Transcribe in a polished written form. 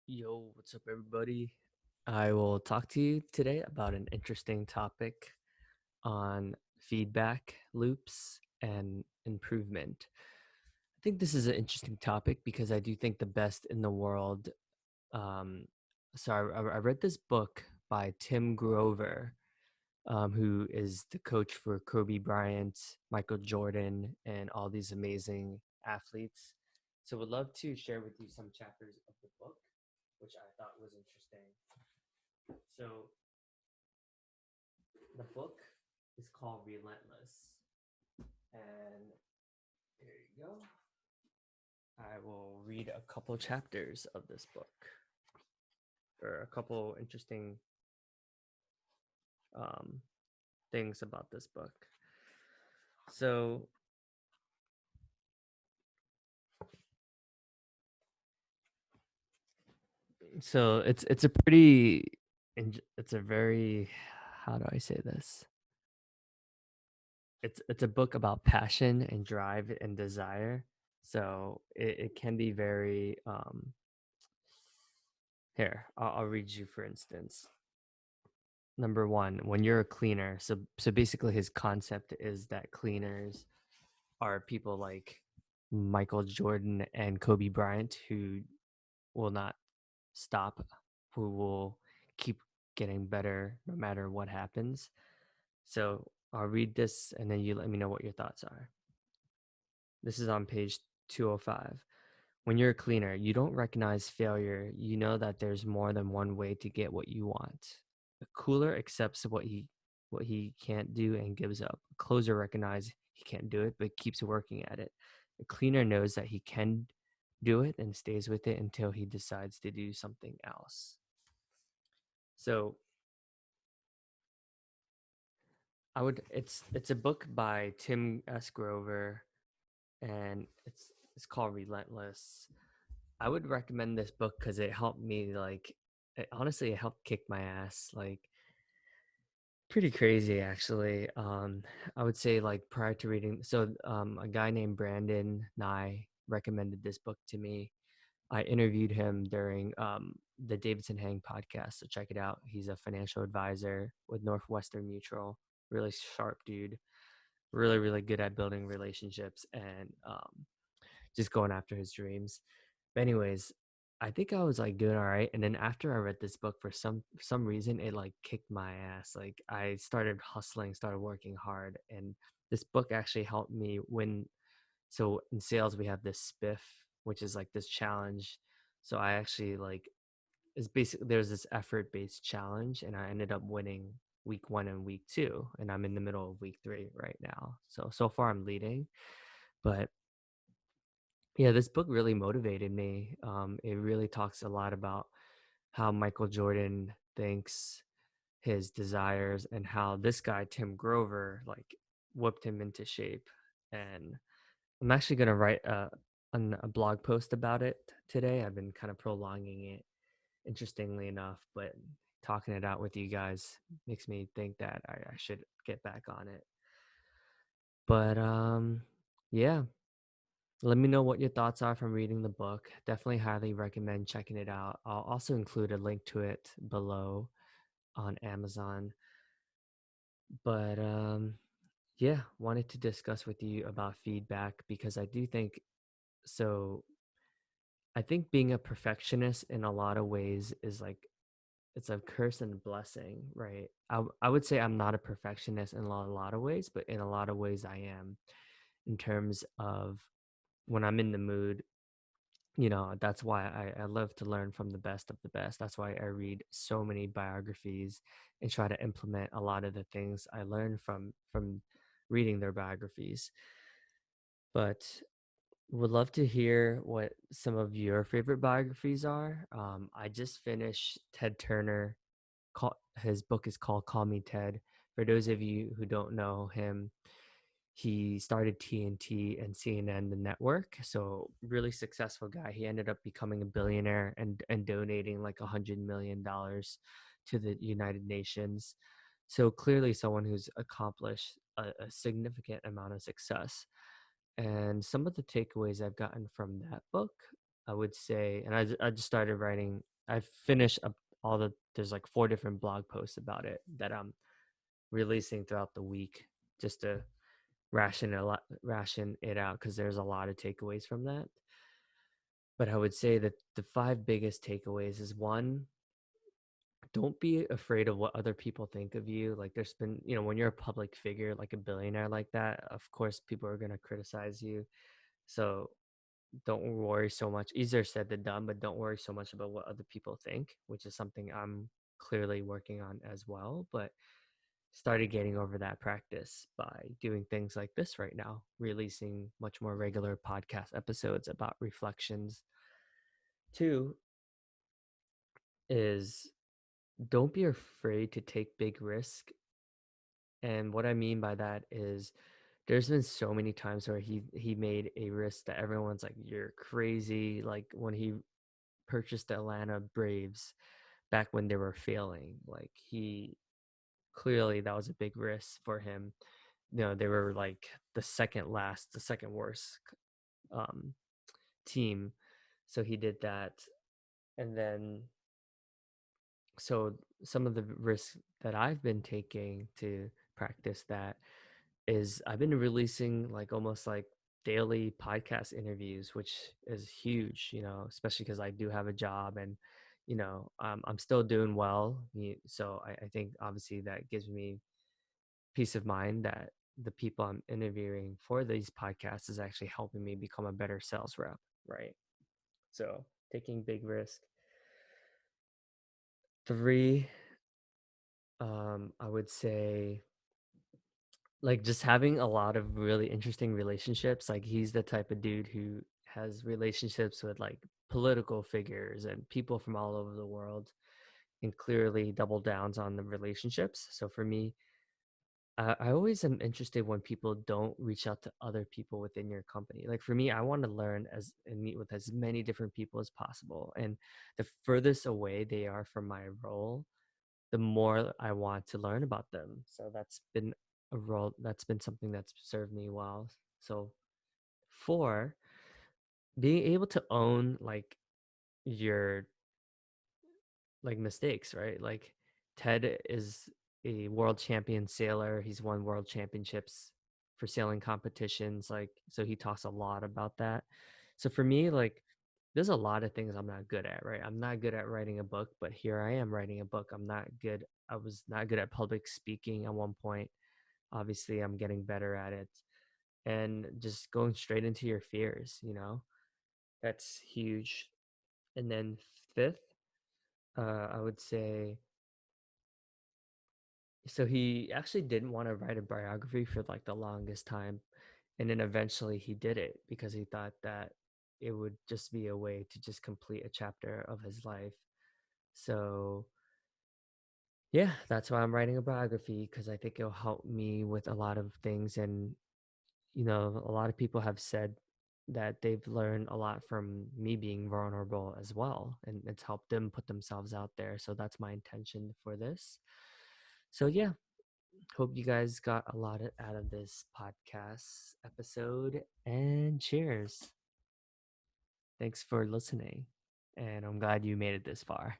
Yo, what's up, everybody? I will talk to you today about an interesting topic on feedback loops and improvement. I think this is an interesting topic because I do think the best in the world. Um, I read this book by Tim Grover, who is the coach for Kobe Bryant, Michael Jordan, and all these amazing athletes. So, would love to share with you some chapters of the book, which I thought was interesting. So the book is called Relentless. And there you go. I will read a couple chapters of this book or a couple interesting um, things about this book. So, it's a pretty, it's a very, how do I say this? It's a book about passion and drive and desire. So it can be very here, I'll read you for instance. Number one, when you're a cleaner, so basically his concept is that cleaners are people like Michael Jordan and Kobe Bryant who will not stop, who will keep getting better no matter what happens. So I'll read this and then you let me know what your thoughts are. This is on page 205. When you're a cleaner, you don't recognize failure. You know that there's more than one way to get what you want. A cooler accepts what he can't do and gives up. A closer recognizes he can't do it but keeps working at it. A cleaner knows that he can do it and stays with it until he decides to do something else. So it's a book by Tim S. Grover and it's called Relentless. I would recommend this book because it helped me honestly it helped kick my ass like pretty crazy actually. I would say like prior to reading a guy named Brandon Nye recommended this book to me. I interviewed him during the Davidson Hang podcast, so check it out. He's a financial advisor with Northwestern Mutual. Really sharp dude, really really good at building relationships and just going after his dreams. But anyways, I think I was like doing all right. And then after I read this book, for some reason, it like kicked my ass. Like I started hustling, started working hard, and this book actually helped me win. So in sales, we have this spiff, which is like this challenge. So I actually like it's basically there's this effort based challenge, and I ended up winning week one and week two, and I'm in the middle of week three right now. So far I'm leading, but yeah, this book really motivated me. It really talks a lot about how Michael Jordan thinks, his desires, and how this guy Tim Grover like whipped him into shape. And I'm actually gonna write a blog post about it today. I've been kind of prolonging it, interestingly enough, but talking it out with you guys makes me think that I should get back on it. But yeah, let me know what your thoughts are from reading the book. Definitely highly recommend checking it out. I'll also include a link to it below on Amazon. But yeah, wanted to discuss with you about feedback because I do think so. I think being a perfectionist in a lot of ways is like it's a curse and a blessing, right? I would say I'm not a perfectionist in a lot of ways, but in a lot of ways I am in terms of when I'm in the mood. That's why I love to learn from the best of the best. That's why I read so many biographies and try to implement a lot of the things I learned from reading their biographies. But would love to hear what some of your favorite biographies are. I just finished Ted Turner. His book is called Call Me Ted. For those of you who don't know him, he started TNT and CNN, the network. So really successful guy. He ended up becoming a billionaire and donating like $100 million to the United Nations. So clearly someone who's accomplished a significant amount of success. And some of the takeaways I've gotten from that book, I would say, and I just started writing. I've finished up all the there's like 4 different blog posts about it that I'm releasing throughout the week just to ration it out because there's a lot of takeaways from that. But I would say that the 5 biggest takeaways is one, don't be afraid of what other people think of you. Like there's been, when you're a public figure, like a billionaire like that, of course people are going to criticize you. So don't worry so much. Easier said than done, but don't worry so much about what other people think, which is something I'm clearly working on as well. But started getting over that practice by doing things like this right now, releasing much more regular podcast episodes about reflections. Two is don't be afraid to take big risk. And what I mean by that is there's been so many times where he made a risk that everyone's like, you're crazy. Like when he purchased the Atlanta Braves back when they were failing, like he clearly that was a big risk for him. They were like the second worst um team. So he did that. And then so some of the risks that I've been taking to practice that is I've been releasing like almost like daily podcast interviews, which is huge, especially because I do have a job and, I'm still doing well. So I think obviously that gives me peace of mind that the people I'm interviewing for these podcasts is actually helping me become a better sales rep, right? So taking big risk. Three, I would say like just having a lot of really interesting relationships. Like he's the type of dude who has relationships with like political figures and people from all over the world and clearly double downs on the relationships. So for me, I always am interested when people don't reach out to other people within your company. Like for me, I want to learn as and meet with as many different people as possible. And the furthest away they are from my role, the more I want to learn about them. So that's been something that's served me well. So four, being able to own like your like mistakes, right? Like Ted is a world champion sailor. He's won world championships for sailing competitions. Like, so he talks a lot about that. So for me, like, there's a lot of things I'm not good at, right? I'm not good at writing a book, but here I am writing a book. I was not good at public speaking at one point. Obviously, I'm getting better at it. And just going straight into your fears, that's huge. And then fifth, I would say so he actually didn't want to write a biography for like the longest time, and then eventually he did it because he thought that it would just be a way to just complete a chapter of his life. So yeah, that's why I'm writing a biography, because I think it'll help me with a lot of things. And a lot of people have said that they've learned a lot from me being vulnerable as well, and it's helped them put themselves out there. So that's my intention for this. So yeah, hope you guys got a lot out of this podcast episode, and cheers. Thanks for listening. And I'm glad you made it this far.